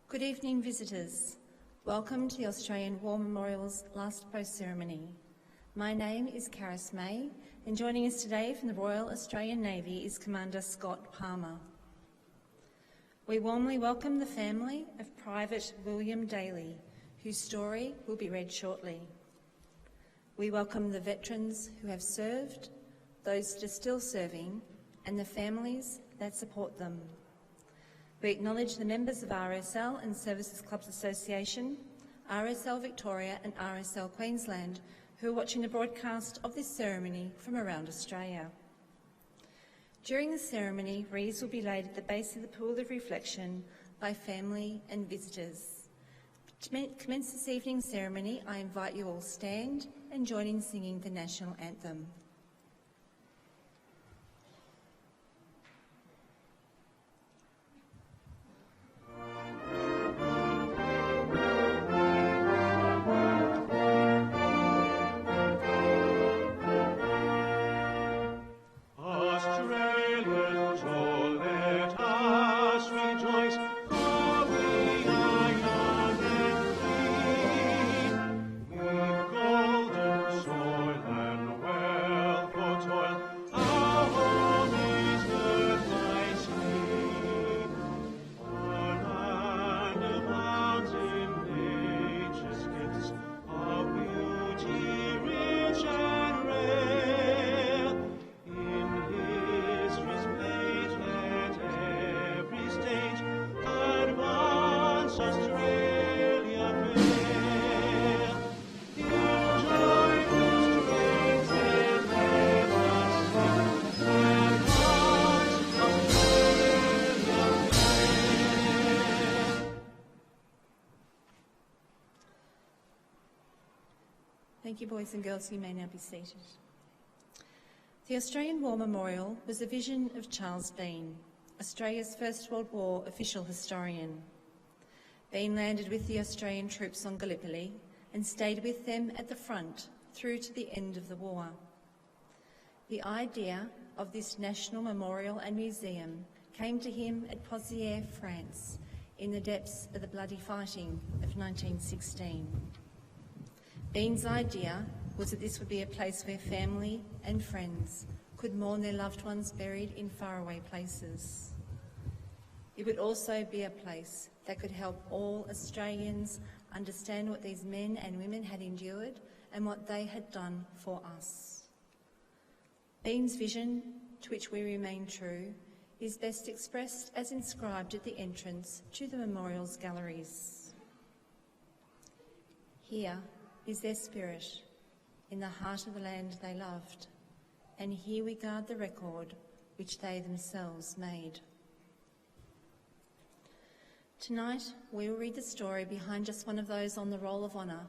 Good evening, visitors. Welcome to the Australian War Memorial's last post ceremony. My name is Caris May, and joining us today from the Royal Australian Navy is Commander Scott Palmer. We warmly welcome the family of Private William Daly, whose story will be read shortly. We welcome the veterans who have served, those that are still serving, and the families that support them. We acknowledge the members of RSL and Services Clubs Association, RSL Victoria and RSL Queensland, who are watching the broadcast of this ceremony from around Australia. During the ceremony, wreaths will be laid at the base of the pool of reflection by family and visitors. To commence this evening's ceremony, I invite you all stand and join in singing the national anthem. Thank you, boys and girls. You may now be seated. The Australian War Memorial was a vision of Charles Bean, Australia's First World War official historian. Bean landed with the Australian troops on Gallipoli and stayed with them at the front through to the end of the war. The idea of this national memorial and museum came to him at Pozières, France, in the depths of the bloody fighting of 1916. Bean's idea was that this would be a place where family and friends could mourn their loved ones buried in faraway places. It would also be a place that could help all Australians understand what these men and women had endured and what they had done for us. Bean's vision, to which we remain true, is best expressed as inscribed at the entrance to the memorial's galleries. Here is their spirit, in the heart of the land they loved, and here we guard the record which they themselves made. Tonight, we will read the story behind just one of those on the Roll of Honour,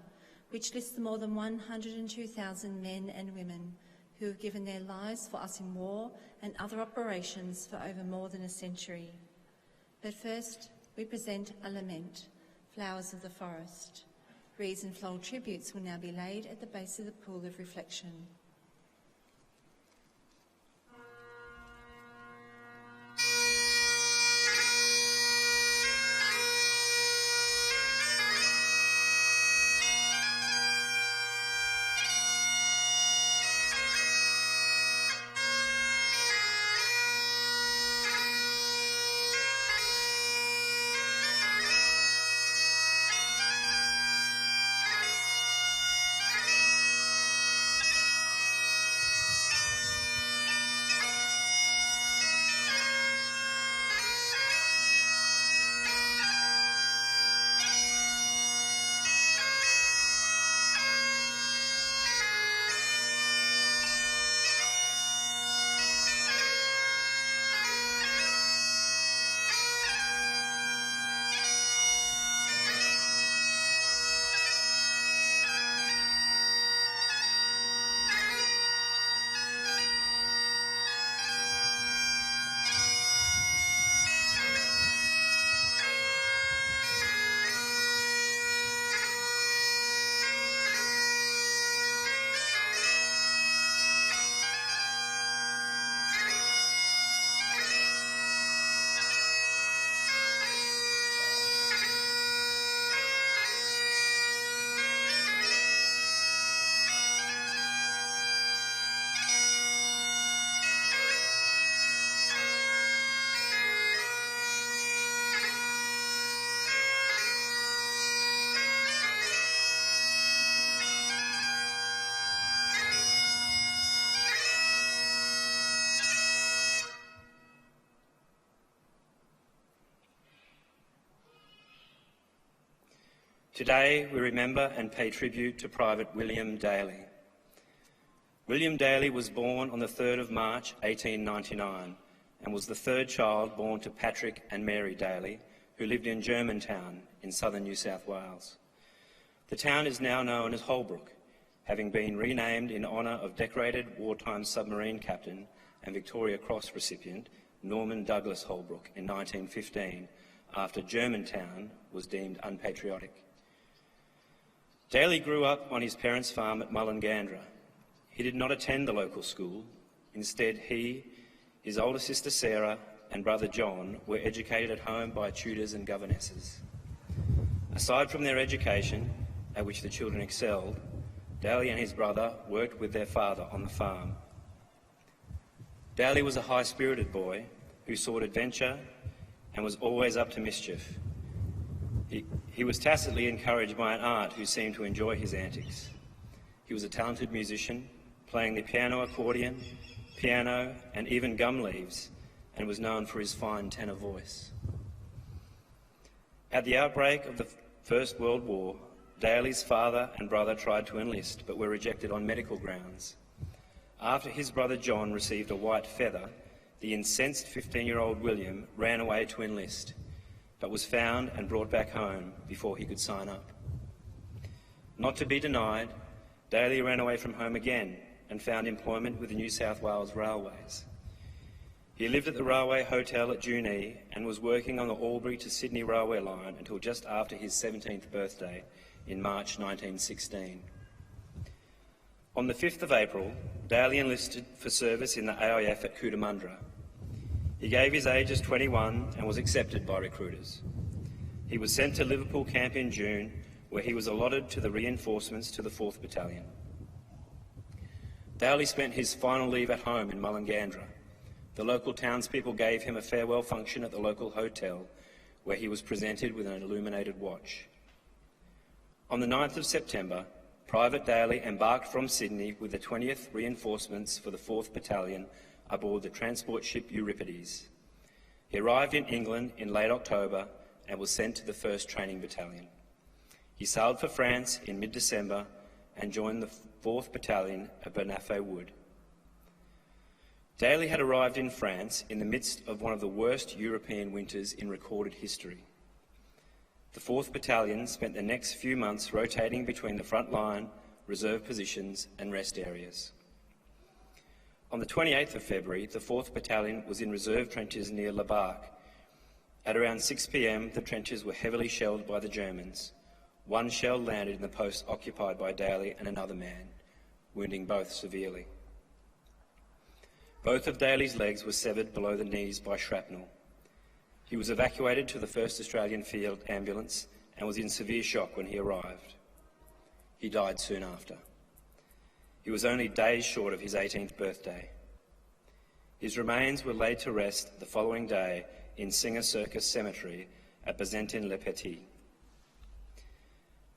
which lists the more than 102,000 men and women who have given their lives for us in war and other operations for over more than a century. But first, we present a lament, Flowers of the Forest. Wreaths and floral tributes will now be laid at the base of the pool of reflection. Today we remember and pay tribute to Private William Daly. William Daly was born on the 3rd of March 1899 and was the third child born to Patrick and Mary Daly, who lived in Germantown in southern New South Wales. The town is now known as Holbrook, having been renamed in honour of decorated wartime submarine captain and Victoria Cross recipient Norman Douglas Holbrook in 1915, after Germantown was deemed unpatriotic. Daly grew up on his parents' farm at Mullingadra. He did not attend the local school. Instead, he, his older sister Sarah and brother John were educated at home by tutors and governesses. Aside from their education, at which the children excelled, Daly and his brother worked with their father on the farm. Daly was a high-spirited boy who sought adventure and was always up to mischief. He was tacitly encouraged by an aunt who seemed to enjoy his antics. He was a talented musician, playing the piano, accordion, piano and even gum leaves, and was known for his fine tenor voice. At the outbreak of the First World War, Daly's father and brother tried to enlist but were rejected on medical grounds. After his brother John received a white feather, the incensed 15-year-old William ran away to enlist, but was found and brought back home before he could sign up. Not to be denied, Daly ran away from home again and found employment with the New South Wales Railways. He lived at the Railway Hotel at Junee and was working on the Albury to Sydney railway line until just after his 17th birthday in March 1916. On the 5th of April, Daly enlisted for service in the AIF at Cootamundra. He gave his age as 21 and was accepted by recruiters. He was sent to Liverpool camp in June, where he was allotted to the reinforcements to the 4th Battalion. Daly spent his final leave at home in Mullingadra. The local townspeople gave him a farewell function at the local hotel, where he was presented with an illuminated watch. On the 9th of September, Private Daly embarked from Sydney with the 20th Reinforcements for the 4th Battalion aboard the transport ship Euripides. He arrived in England in late October and was sent to the 1st Training Battalion. He sailed for France in mid-December and joined the 4th Battalion at Bernafay Wood. Daly had arrived in France in the midst of one of the worst European winters in recorded history. The 4th Battalion spent the next few months rotating between the front line, reserve positions and rest areas. On the 28th of February, the 4th Battalion was in reserve trenches near La Barque. At around 6 p.m, the trenches were heavily shelled by the Germans. One shell landed in the post occupied by Daly and another man, wounding both severely. Both of Daly's legs were severed below the knees by shrapnel. He was evacuated to the 1st Australian Field Ambulance and was in severe shock when he arrived. He died soon after. He was only days short of his 18th birthday. His remains were laid to rest the following day in Singer Circus Cemetery at Bazentin-le-Petit.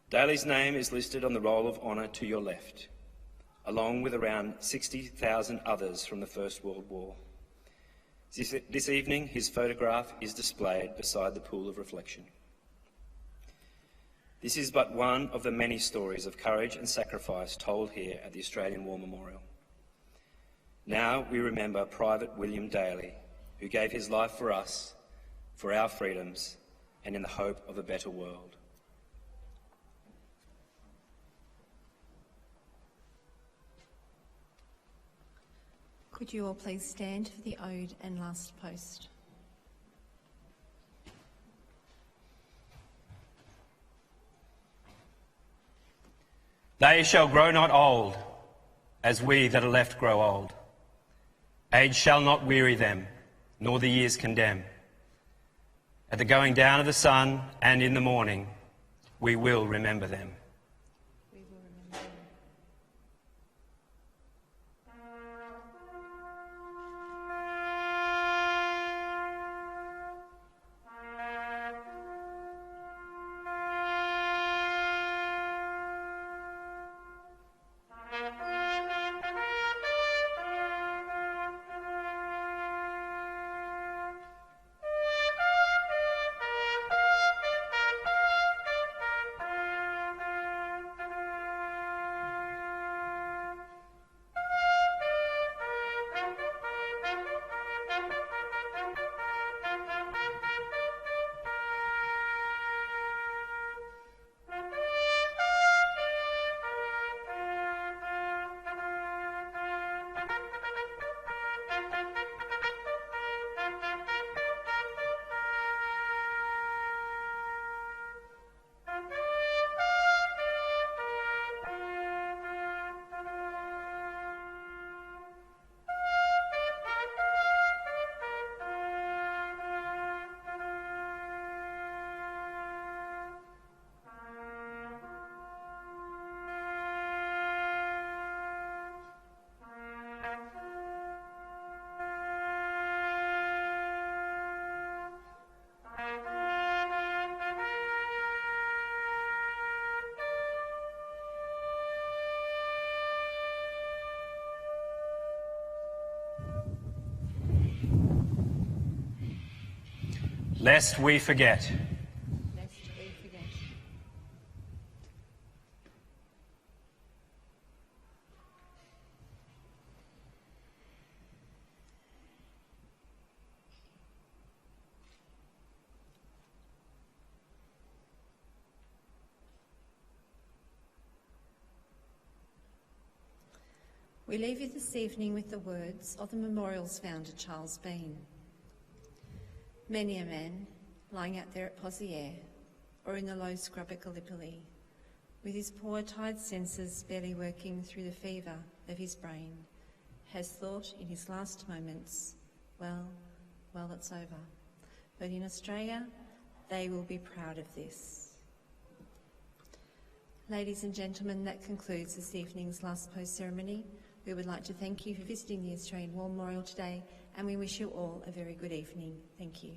Daly's name is listed on the Roll of Honour to your left, along with around 60,000 others from the First World War. This evening, his photograph is displayed beside the pool of reflection. This is but one of the many stories of courage and sacrifice told here at the Australian War Memorial. Now we remember Private William Daly, who gave his life for us, for our freedoms, and in the hope of a better world. Could you all please stand for the ode and last post? They shall grow not old, as we that are left grow old. Age shall not weary them, nor the years condemn. At the going down of the sun and in the morning, we will remember them. lest we forget. Lest we forget. We leave you this evening with the words of the memorial's founder, Charles Bean. Many a man, lying out there at Pozieres or in the low scrub at Gallipoli, with his poor tired senses barely working through the fever of his brain, has thought in his last moments, well, it's over. But in Australia, they will be proud of this. Ladies and gentlemen, that concludes this evening's last post ceremony. We would like to thank you for visiting the Australian War Memorial today, and we wish you all a very good evening. Thank you.